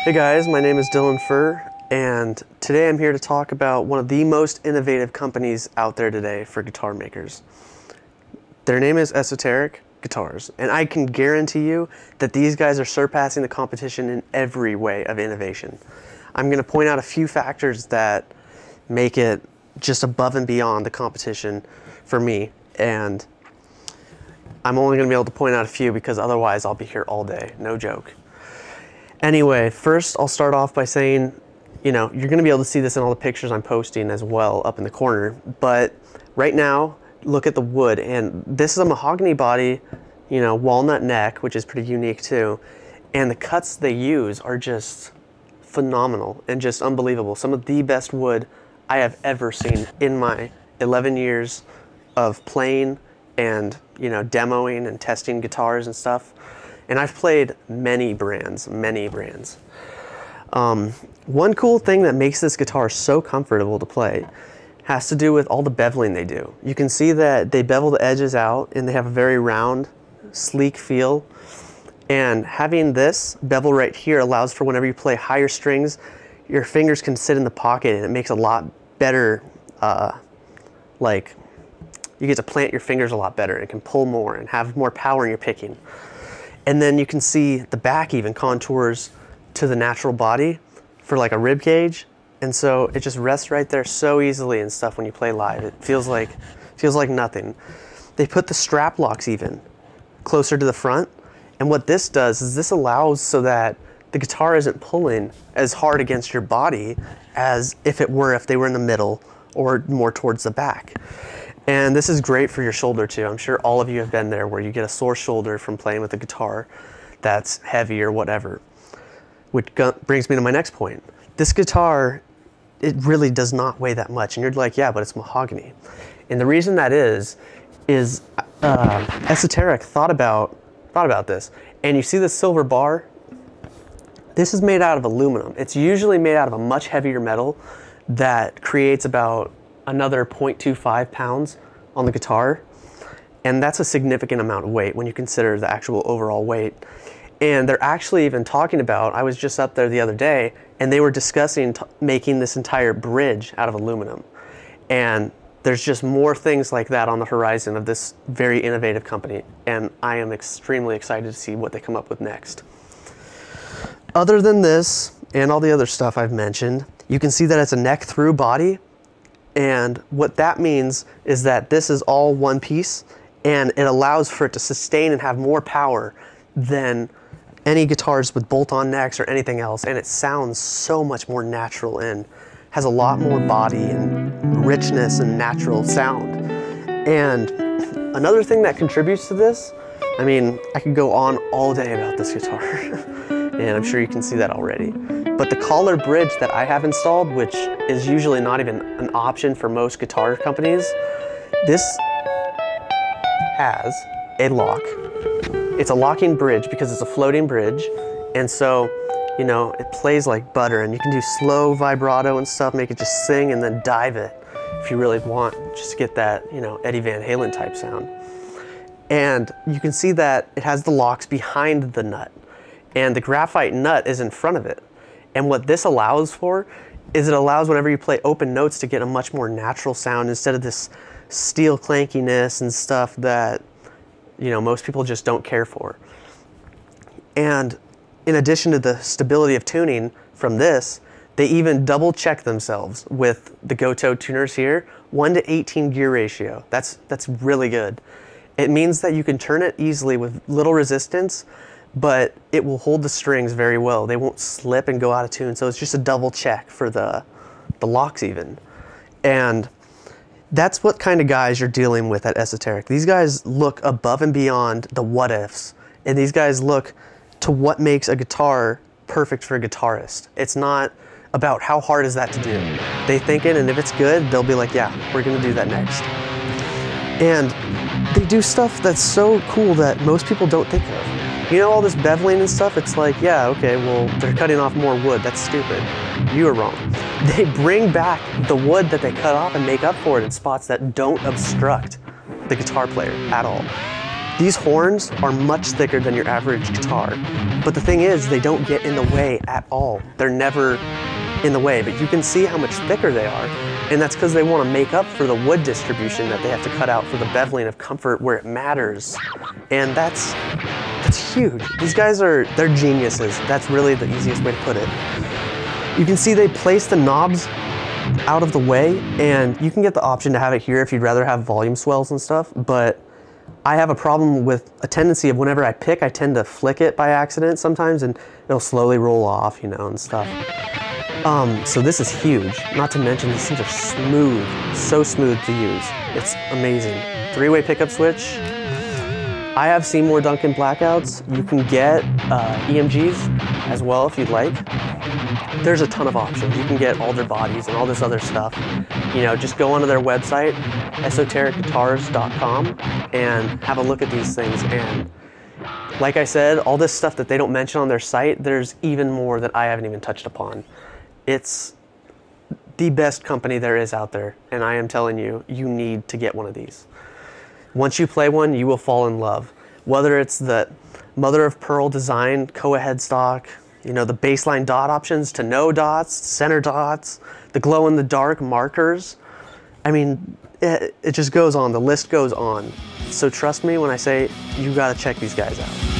Hey guys, my name is Dylan Furr, and today I'm here to talk about one of the most innovative companies out there today for guitar makers. Their name is Esoterik Guitars, and I can guarantee you that these guys are surpassing the competition in every way of innovation. I'm going to point out a few factors that make it just above and beyond the competition for me, and I'm only going to be able to point out a few because otherwise I'll be here all day, no joke. Anyway, first I'll start off by saying, you're going to be able to see this in all the pictures I'm posting as well up in the corner, but right now, look at the wood, and this is a mahogany body, walnut neck, which is pretty unique too, and the cuts they use are just phenomenal and just unbelievable. Some of the best wood I have ever seen in my 11 years of playing and, demoing and testing guitars and stuff. And I've played many brands. One cool thing that makes this guitar so comfortable to play has to do with all the beveling they do. You can see that they bevel the edges out and they have a very round, sleek feel. And having this bevel right here allows for whenever you play higher strings, your fingers can sit in the pocket and it makes a lot better, you get to plant your fingers a lot better and can pull more and have more power in your picking. And then you can see the back even contours to the natural body for like a rib cage. And so it just rests right there so easily and stuff when you play live. It feels like nothing. They put the strap locks even closer to the front. And what this does is this allows so that the guitar isn't pulling as hard against your body as if they were in the middle or more towards the back. And this is great for your shoulder too. I'm sure all of you have been there where you get a sore shoulder from playing with a guitar that's heavy or whatever. Which brings me to my next point. This guitar, it really does not weigh that much. And you're like, yeah, but it's mahogany. And the reason that is Esoterik thought about this. And you see this silver bar? This is made out of aluminum. It's usually made out of a much heavier metal that creates about another 0.25 pounds on the guitar. And that's a significant amount of weight when you consider the actual overall weight. And they're actually even talking about, I was just up there the other day, and they were discussing making this entire bridge out of aluminum. And there's just more things like that on the horizon of this very innovative company. And I am extremely excited to see what they come up with next. Other than this, and all the other stuff I've mentioned, you can see that it's a neck through body. And what that means is that this is all one piece, and it allows for it to sustain and have more power than any guitars with bolt-on necks or anything else. And it sounds so much more natural and has a lot more body and richness and natural sound. And another thing that contributes to this, I could go on all day about this guitar, and I'm sure you can see that already. But the Kahler bridge that I have installed, which is usually not even an option for most guitar companies, this has a lock. It's a locking bridge because it's a floating bridge. And so, it plays like butter, and you can do slow vibrato and stuff, make it just sing and then dive it if you really want, just to get that, Eddie Van Halen type sound. And you can see that it has the locks behind the nut, and the graphite nut is in front of it. And what this allows for is it allows whenever you play open notes to get a much more natural sound instead of this steel clankiness and stuff that, most people just don't care for. And in addition to the stability of tuning from this, they even double check themselves with the Gotoh Tuners here, 1:18 gear ratio. That's really good. It means that you can turn it easily with little resistance, but it will hold the strings very well. They won't slip and go out of tune. So it's just a double check for the locks even. And that's what kind of guys you're dealing with at Esoterik. These guys look above and beyond the what ifs. And these guys look to what makes a guitar perfect for a guitarist. It's not about how hard is that to do. They think it, and if it's good, they'll be like, yeah, we're gonna do that next. And they do stuff that's so cool that most people don't think of. All this beveling and stuff, it's like, yeah, okay, well, they're cutting off more wood. That's stupid. You are wrong. They bring back the wood that they cut off and make up for it in spots that don't obstruct the guitar player at all. These horns are much thicker than your average guitar, but the thing is, they don't get in the way at all. They're never in the way, but you can see how much thicker they are, and that's because they want to make up for the wood distribution that they have to cut out for the beveling of comfort where it matters, and that's huge. These guys they're geniuses. That's really the easiest way to put it. You can see they place the knobs out of the way, and you can get the option to have it here if you'd rather have volume swells and stuff, but I have a problem with a tendency of whenever I pick, I tend to flick it by accident sometimes, and it'll slowly roll off, you know, and stuff. So this is huge. Not to mention these things are smooth, so smooth to use. It's amazing. 3-way pickup switch. I have Seymour Duncan BlackOuts. You can get EMGs as well if you'd like. There's a ton of options. You can get all their bodies and all this other stuff. You know, just go onto their website, esoterikguitars.com, and have a look at these things. And like I said, all this stuff that they don't mention on their site, there's even more that I haven't even touched upon. It's the best company there is out there, and I am telling you, you need to get one of these. Once you play one, you will fall in love. Whether it's the mother of pearl design, Koa headstock, you know, the baseline dot options to no dots, center dots, the glow in the dark markers. I mean, it just goes on, the list goes on. So trust me when I say you gotta check these guys out.